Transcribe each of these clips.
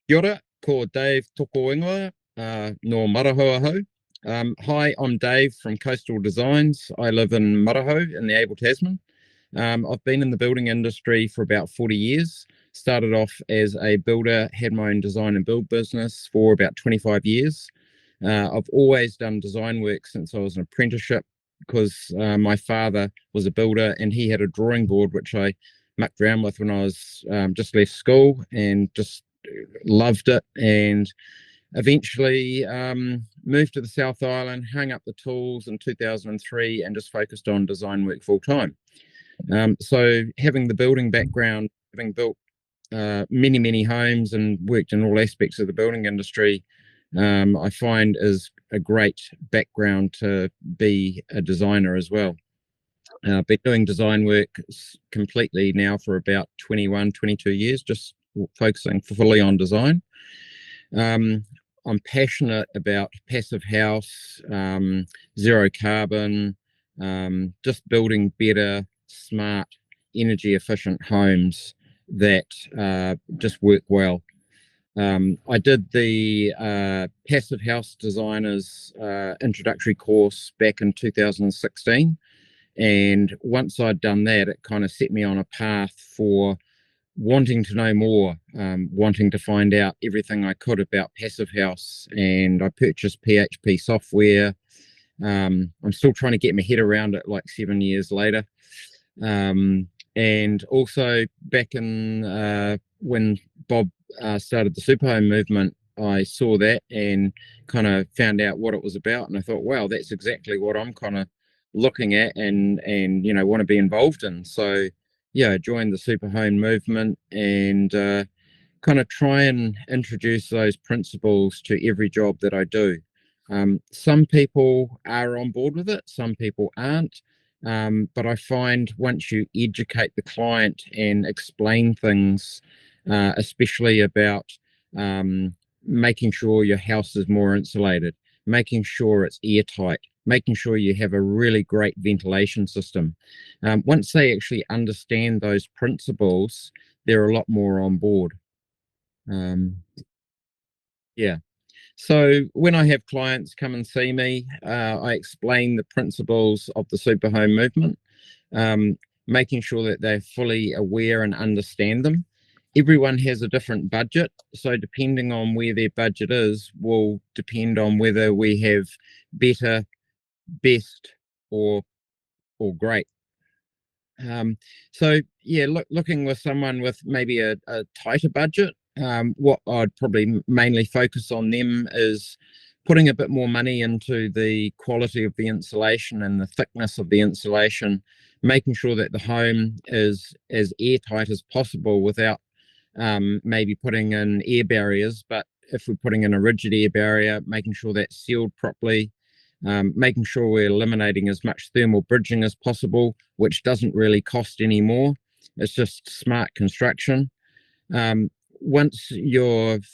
Kia ora, ko Dave toko ingoa, no Marahoaho. Hi, I'm Dave from Coastal Designs. I live in Maraho in the Abel Tasman. I've been in the building industry for about 40 years. Started off as a builder, had my own design and build business for about 25 years. I've always done design work since I was an apprenticeship because my father was a builder and he had a drawing board which I mucked around with when I was just left school and just loved it, and eventually moved to the South Island, hung up the tools in 2003 and just focused on design work full time. So having the building background, having built many homes and worked in all aspects of the building industry, I find is a great background to be a designer as well. I've been doing design work completely now for about 21, 22 years, just focusing fully on design. I'm passionate about passive house, zero carbon, just building better, smart, energy efficient homes that just work well. I did the Passive House Designers introductory course back in 2016. And once I'd done that, it kind of set me on a path for wanting to know more, wanting to find out everything I could about Passive House. And I purchased PHP software. I'm still trying to get my head around it like 7 years later. And also back in when Bob started the Superhome movement, I saw that and kind of found out what it was about. And I thought, wow, that's exactly what I'm kind of looking at and want to be involved in. So yeah, joined the Superhome movement and kind of try and introduce those principles to every job that I do. Some people are on board with it, some people aren't. But I find once you educate the client and explain things, especially about making sure your house is more insulated, making sure it's airtight, making sure you have a really great ventilation system. Once they actually understand those principles, they're a lot more on board. Yeah. So when I have clients come and see me, I explain the principles of the Superhome movement, making sure that they're fully aware and understand them. Everyone has a different budget, so depending on where their budget is, will depend on whether we have better, best, or great. So yeah, looking with someone with maybe a tighter budget, what I'd probably mainly focus on them is putting a bit more money into the quality of the insulation and the thickness of the insulation, making sure that the home is as airtight as possible without maybe putting in air barriers. But if we're putting in a rigid air barrier, making sure that's sealed properly, making sure we're eliminating as much thermal bridging as possible, which doesn't really cost any more. It's just smart construction. Once you've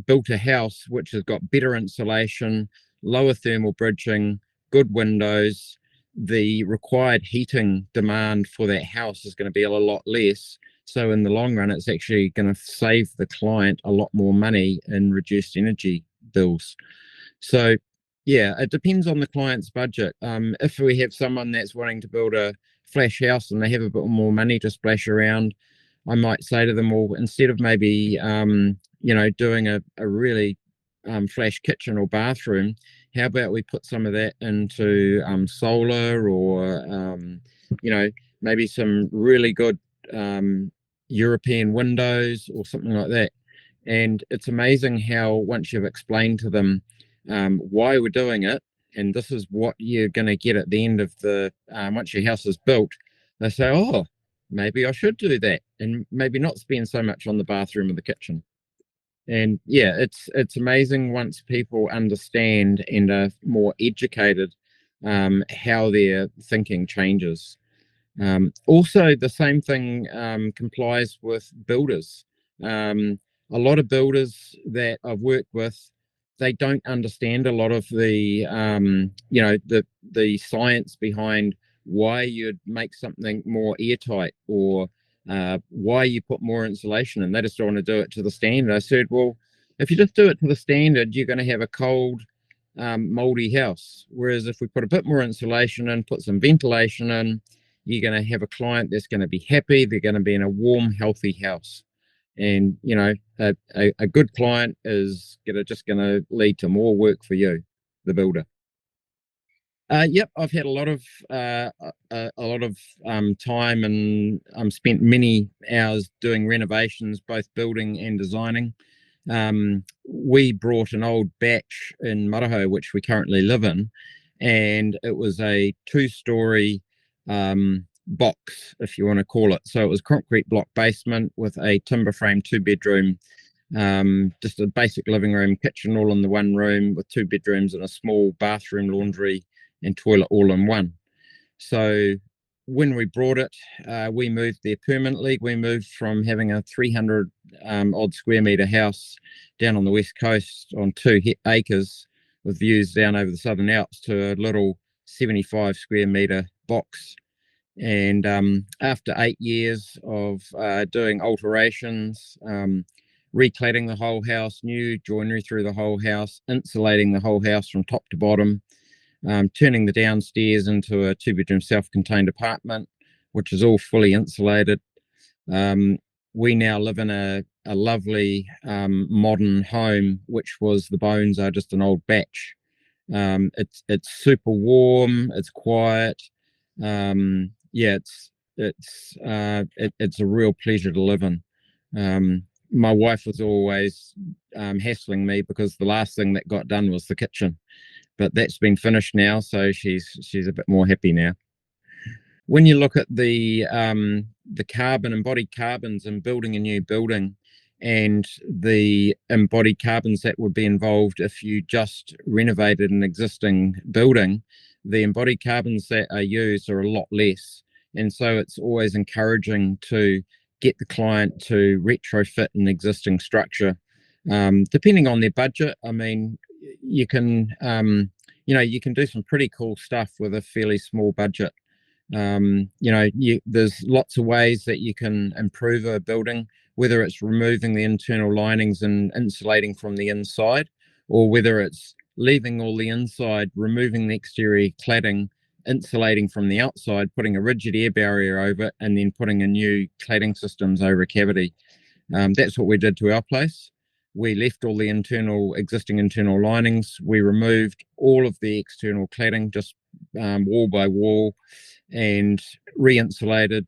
built a house which has got better insulation, lower thermal bridging, good windows, the required heating demand for that house is going to be a lot less. So in the long run, it's actually going to save the client a lot more money in reduced energy bills. So yeah, it depends on the client's budget. If we have someone that's wanting to build a flash house and they have a bit more money to splash around, I might say to them, well, instead of maybe doing a really flash kitchen or bathroom, how about we put some of that into solar or maybe some really good European windows or something like that. And it's amazing how once you've explained to them why we're doing it, and this is what you're going to get at the end of the once your house is built, they say, oh, maybe I should do that, and maybe not spend so much on the bathroom or the kitchen. And yeah, it's amazing once people understand and are more educated, how their thinking changes. Also, the same thing complies with builders. A lot of builders that I've worked with, they don't understand a lot of the the science behind why you'd make something more airtight or why you put more insulation in. They just don't want to do it to the standard. I said, well, if you just do it to the standard, you're going to have a cold, moldy house. Whereas if we put a bit more insulation in, put some ventilation in, you're going to have a client that's going to be happy. They're going to be in a warm, healthy house. And, you know, a good client is just going to lead to more work for you, the builder. Yep, I've had a lot of time, and spent many hours doing renovations, both building and designing. We brought an old batch in Maraho, which we currently live in, and it was a 2-story box, if you want to call it. So it was concrete block basement with a timber frame 2-bedroom, just a basic living room, kitchen all in the one room, with 2 bedrooms and a small bathroom, laundry and toilet all in one. So when we brought it, we moved there permanently. We moved from having a 300 odd square meter house down on the west coast on 2 acres with views down over the Southern Alps to a little 75 square meter box. And after 8 years of doing alterations, recladding the whole house, new joinery through the whole house, insulating the whole house from top to bottom, turning the downstairs into a 2-bedroom self-contained apartment, which is all fully insulated. We now live in a lovely modern home, which was the bones are just an old batch. It's super warm, it's quiet. Yeah, it's a real pleasure to live in. My wife was always hassling me because the last thing that got done was the kitchen, but that's been finished now, so she's a bit more happy now. When you look at the embodied carbons in building a new building, and the embodied carbons that would be involved if you just renovated an existing building, the embodied carbons that are used are a lot less. And so it's always encouraging to get the client to retrofit an existing structure, depending on their budget. I mean, you can do some pretty cool stuff with a fairly small budget. There's lots of ways that you can improve a building, whether it's removing the internal linings and insulating from the inside, or whether it's leaving all the inside, removing the exterior cladding, insulating from the outside, putting a rigid air barrier over it, and then putting a new cladding systems over a cavity. That's what we did to our place. We left all the existing internal linings. We removed all of the external cladding, just wall by wall, and re-insulated,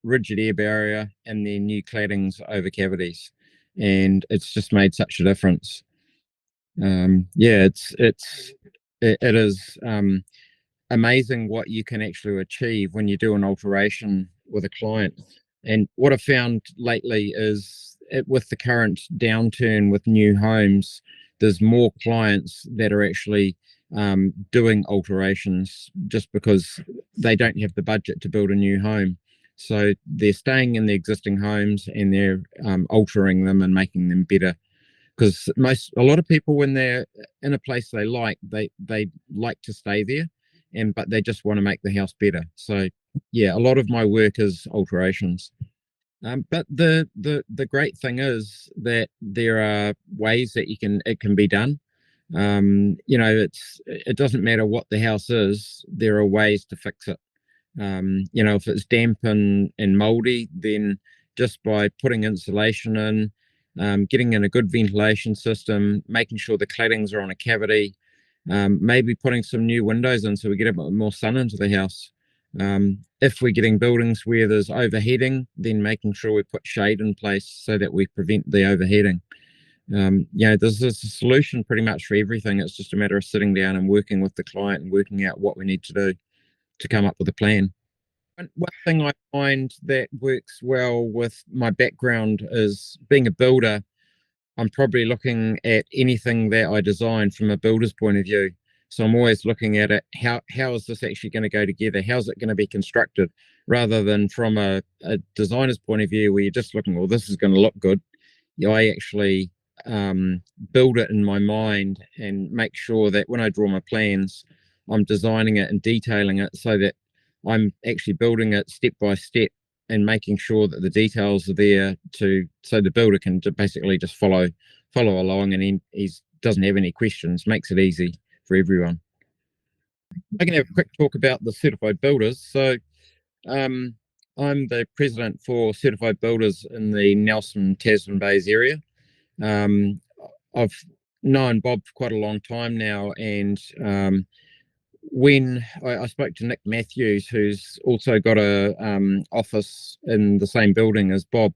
rigid air barrier, and then new claddings over cavities. And it's just made such a difference. Yeah, it is amazing what you can actually achieve when you do an alteration with a client. And what I've found lately is with the current downturn with new homes, there's more clients that are actually doing alterations just because they don't have the budget to build a new home. So they're staying in the existing homes and they're altering them and making them better. Because a lot of people, when they're in a place they like to stay there, but they just want to make the house better. So yeah, a lot of my work is alterations. But the great thing is that there are ways that it can be done. It doesn't matter what the house is, there are ways to fix it. If it's damp and moldy, then just by putting insulation in, getting in a good ventilation system, making sure the claddings are on a cavity, maybe putting some new windows in so we get a bit more sun into the house. If we're getting buildings where there's overheating, then making sure we put shade in place so that we prevent the overheating. There's a solution pretty much for everything. It's just a matter of sitting down and working with the client and working out what we need to do to come up with a plan. And one thing I find that works well with my background is being a builder. I'm probably looking at anything that I design from a builder's point of view. So I'm always looking at it, how is this actually going to go together? How's it going to be constructed? Rather than from a designer's point of view where you're just looking, well, this is going to look good. I actually build it in my mind and make sure that when I draw my plans, I'm designing it and detailing it so that I'm actually building it step by step making sure that the details are there so the builder can basically just follow along, and he doesn't have any questions. Makes it easy for everyone. I can have a quick talk about the certified builders. So I'm the president for certified builders in the Nelson Tasman Bays area. I've known Bob for quite a long time now, and when I spoke to Nick Matthews, who's also got a office in the same building as Bob,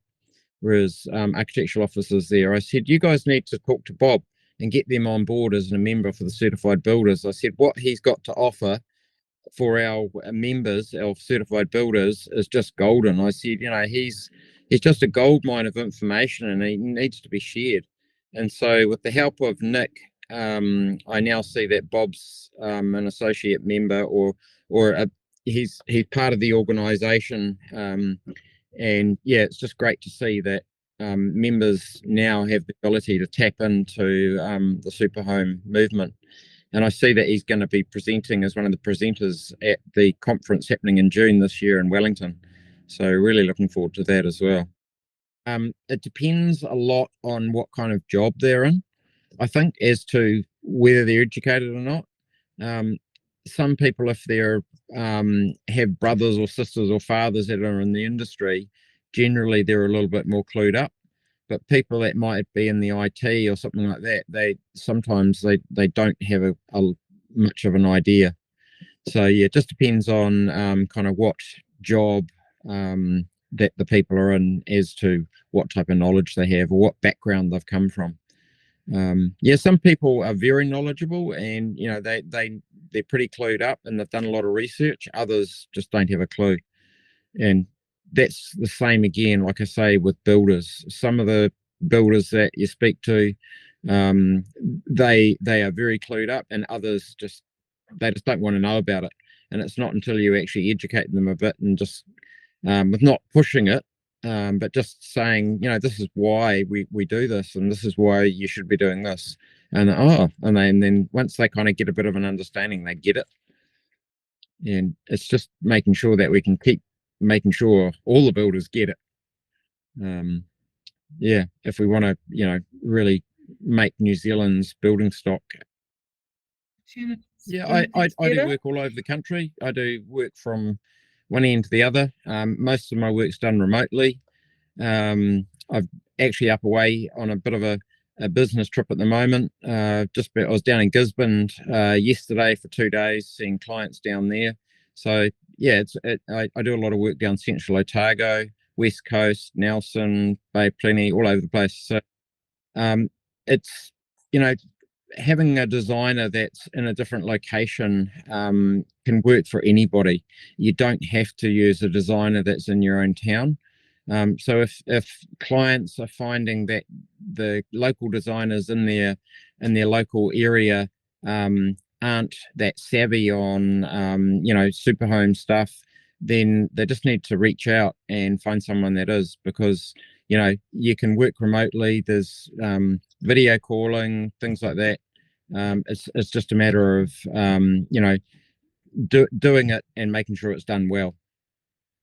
whereas architectural officers there, I said, you guys need to talk to Bob and get them on board as a member for the certified builders. I said, what he's got to offer for our members, our certified builders, is just golden. I said, he's just a gold mine of information, and he needs to be shared. And so with the help of Nick, I now see that Bob's an associate member, or he's part of the organisation, and yeah, it's just great to see that members now have the ability to tap into the super home movement. And I see that he's going to be presenting as one of the presenters at the conference happening in June this year in Wellington. So really looking forward to that as well. It depends a lot on what kind of job they're in, I think, as to whether they're educated or not. Some people, if they're have brothers or sisters or fathers that are in the industry, generally they're a little bit more clued up. But people that might be in the IT or something like that, they sometimes don't have a much of an idea. So yeah, it just depends on kind of what job that the people are in, as to what type of knowledge they have or what background they've come from. Yeah, some people are very knowledgeable, and they're pretty clued up and they've done a lot of research. Others just don't have a clue, and that's the same again, like I say, with builders. Some of the builders that you speak to, they are very clued up, and others just don't want to know about it. And it's not until you actually educate them a bit, and just with not pushing it, but just saying, this is why we do this, and this is why you should be doing this. And then once they kind of get a bit of an understanding, they get it. And it's just making sure that we can keep making sure all the builders get it. Yeah, if we want to, really make New Zealand's building stock. Yeah, I do work all over the country. I do work from one end to the other. Most of my work's done remotely. I'm actually up away on a bit of a business trip at the moment. I was down in Gisborne yesterday for 2 days, seeing clients down there. So yeah, I do a lot of work down Central Otago, West Coast, Nelson, Bay Plenty, all over the place. So it's having a designer that's in a different location can work for anybody. You don't have to use a designer that's in your own town. So if clients are finding that the local designers in their local area aren't that savvy on super home stuff, then they just need to reach out and find someone that is, because you can work remotely. There's video calling, things like that. It's just a matter of doing it and making sure it's done well.